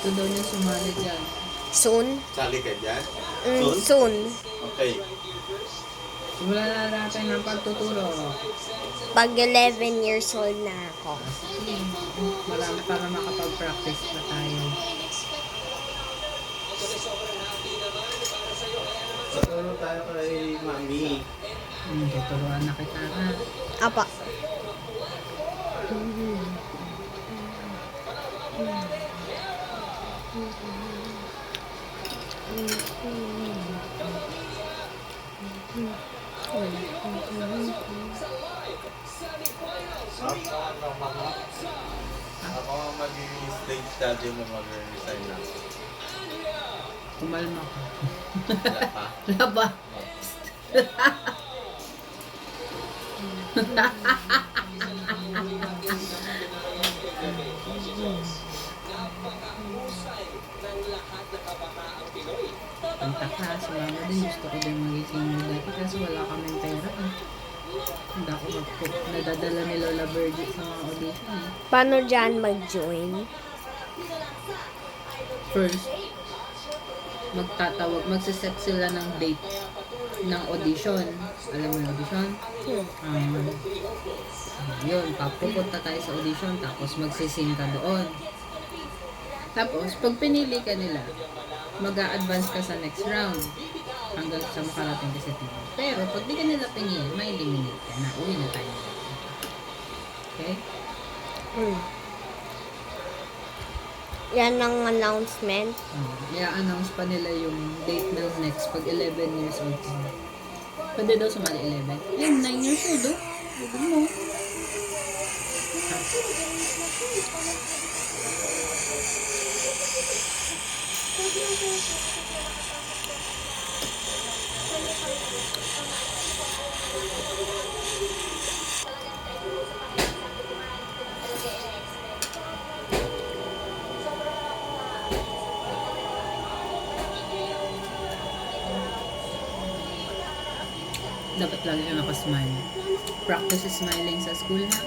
Gusto daw niya sumali dyan. Soon? Sali ka dyan? Soon. Okay. Simulan na natin ang pagtuturo. Pag 11 years old na ako. Sige. Marami para makapag-practice pa tayo. Tuturo tayo kay Mami. Tuturuan na kita ha. Apa. Ako ang magiging stage daddy mo mag-resign na. Kumalma ka. Wala pa. Laba. Punta ka, sumama din. Gusto ko din magiging dati kasi wala kaming pera eh. Hindi ako nadadala ni Lola Virgie sa mga audition eh. Paano dyan mag-join? First, magsiset sila ng date ng audition. Alam mo yung audition? Yun, pupunta tayo sa audition, tapos magsising ka doon. Tapos, pag pinili ka nila, mag-a-advance ka sa next round hanggang sa makarating ka sa team. Pero, pag di ka nila pingin, may eliminate ka na. Uwi na tayo. Okay? Yan ang announcement. I-announce pa nila yung date ng next pag 11 years old ka. Pwede daw sumali 11. Ayun, 9 years old oh. Pwede mo. Dapat lagi ka nakasmile. Practice smiling sa school ha.